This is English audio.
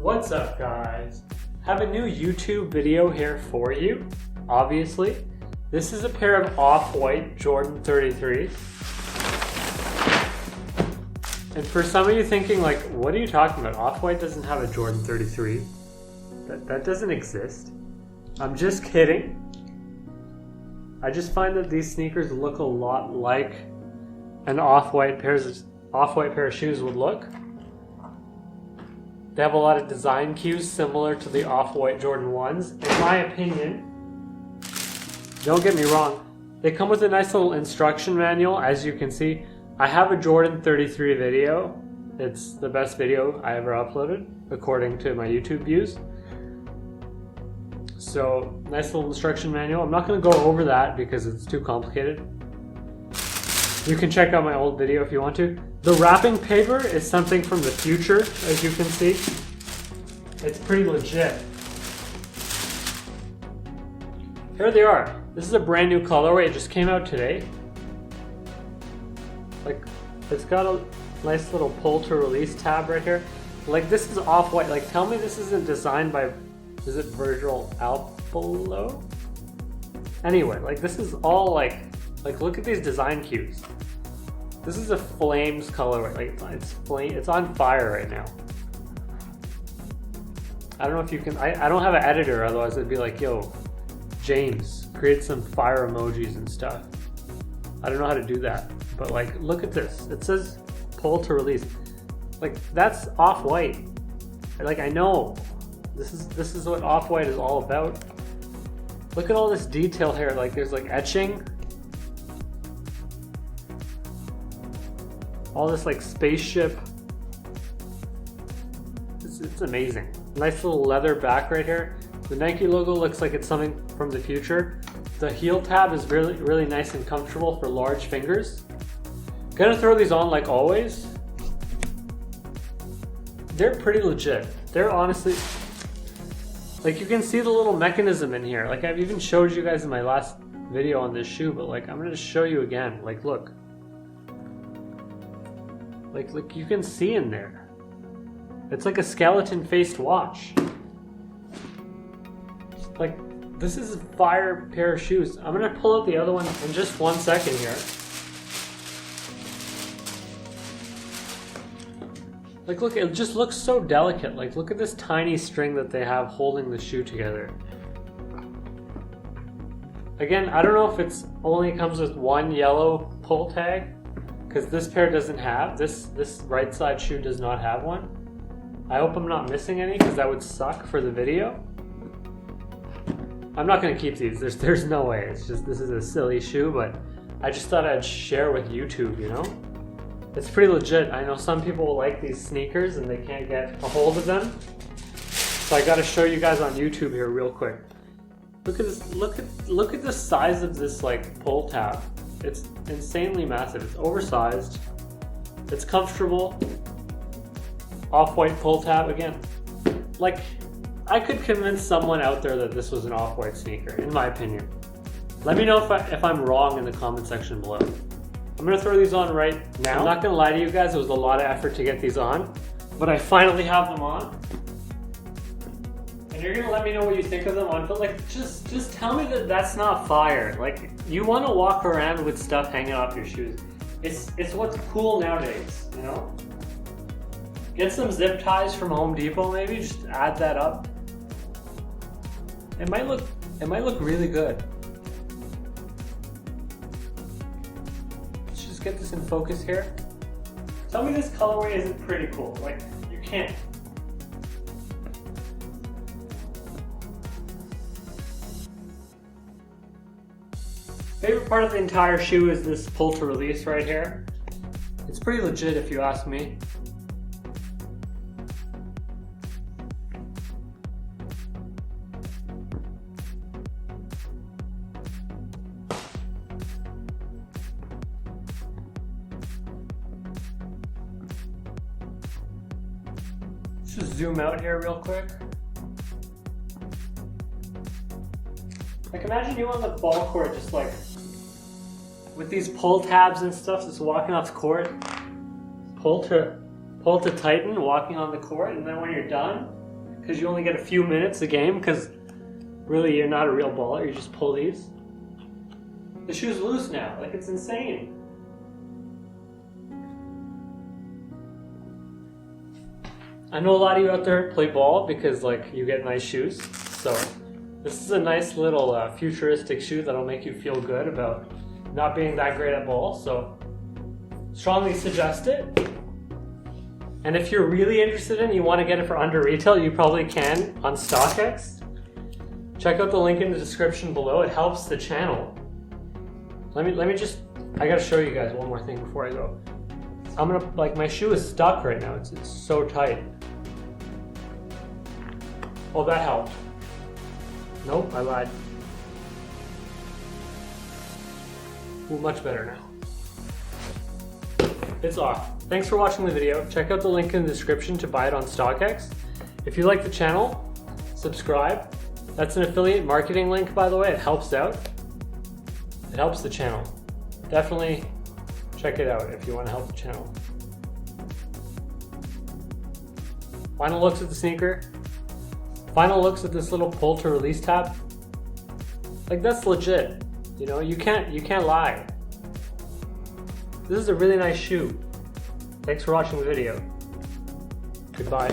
What's up, guys? Have a new YouTube video here for you, obviously. This is a pair of off-white Jordan 33. And for some of you thinking like, what are you talking about? Off-white doesn't have a Jordan 33. That doesn't exist. I'm just kidding. I just find that these sneakers look a lot like an off-white pair of shoes would look. They have a lot of design cues similar to the off-white Jordan 1s. In my opinion, don't get me wrong, they come with a nice little instruction manual. As you can see, I have a Jordan 33 video. It's the best video I ever uploaded, according to my YouTube views. So, nice little instruction manual. I'm not going to go over that because it's too complicated. You can check out my old video if you want to. The wrapping paper is something from the future, as you can see. It's pretty legit. Here they are. This is a brand new colorway. It just came out today. Like, it's got a nice little pull to release tab right here. Like, this is off-white. Like, tell me this isn't designed by, is it Virgil Abloh? Anyway, like, this is all like look at these design cues. This is a flames colorway. Like, it's on fire right now. I don't know if you can, I don't have an editor, otherwise it'd be like, yo, James, create some fire emojis and stuff. I don't know how to do that. But like, look at this. It says pull to release. Like, that's off-white. Like, I know. This is what off-white is all about. Look at all this detail here. Like, there's like etching. All this like spaceship. It's amazing. Nice little leather back right here. The Nike logo looks like it's something from the future. The heel tab is really nice and comfortable for large fingers. Gonna throw these on like always. They're pretty legit. They're honestly, like, you can see the little mechanism in here. Like, I've even showed you guys in my last video on this shoe, but like, I'm gonna show you again. Like, look. Like you can see in there. It's like a skeleton-faced watch. Like, this is a fire pair of shoes. I'm gonna pull out the other one in just 1 second here. Like, look, it just looks so delicate. Like, look at this tiny string that they have holding the shoe together. Again, I don't know if it's only comes with one yellow pull tag, because this pair doesn't have, this right side shoe does not have one. I hope I'm not missing any, because that would suck for the video. I'm not going to keep these, there's no way, it's just, this is a silly shoe, but I just thought I'd share with YouTube, you know? It's pretty legit. I know some people like these sneakers and they can't get a hold of them. So I gotta show you guys on YouTube here real quick. Look at this, look at the size of this like pull tab. It's insanely massive. It's oversized. It's comfortable. Off-white pull tab again. Like, I could convince someone out there that this was an off-white sneaker, in my opinion. Let me know if I'm wrong in the comment section below. I'm gonna throw these on right now. I'm not gonna lie to you guys, it was a lot of effort to get these on, but I finally have them on. And you're gonna let me know what you think of them on, but like, just tell me that that's not fire. Like, you wanna walk around with stuff hanging off your shoes. It's what's cool nowadays, you know? Get some zip ties from Home Depot maybe, just add that up. It might look really good. Get this in focus here. Tell me this colorway isn't pretty cool. Like, you can't. Favorite part of the entire shoe is this pull to release right here. It's pretty legit if you ask me. Just zoom out here real quick. Like, imagine you on the ball court just like with these pull tabs and stuff, just walking off the court, pull to tighten, walking on the court, and then when you're done, because you only get a few minutes a game, because really you're not a real baller, you just pull these. The shoe's loose now, like it's insane. I know a lot of you out there play ball because like you get nice shoes, so this is a nice little futuristic shoe that'll make you feel good about not being that great at ball, so strongly suggest it. And if you're really interested in it, you want to get it for under retail, you probably can on StockX. Check out the link in the description below, it helps the channel. Let me just, I gotta show you guys one more thing before I go. I'm gonna, like my shoe is stuck right now, it's so tight. Oh, that helped. Nope, I lied. Ooh, much better now. It's off. Thanks for watching the video. Check out the link in the description to buy it on StockX. If you like the channel, subscribe. That's an affiliate marketing link, by the way. It helps out. It helps the channel. Definitely check it out if you want to help the channel. Final looks at the sneaker. Final looks at this little pull to release tab. Like that's legit. You know, you can't lie. This is a really nice shoe. Thanks for watching the video. Goodbye.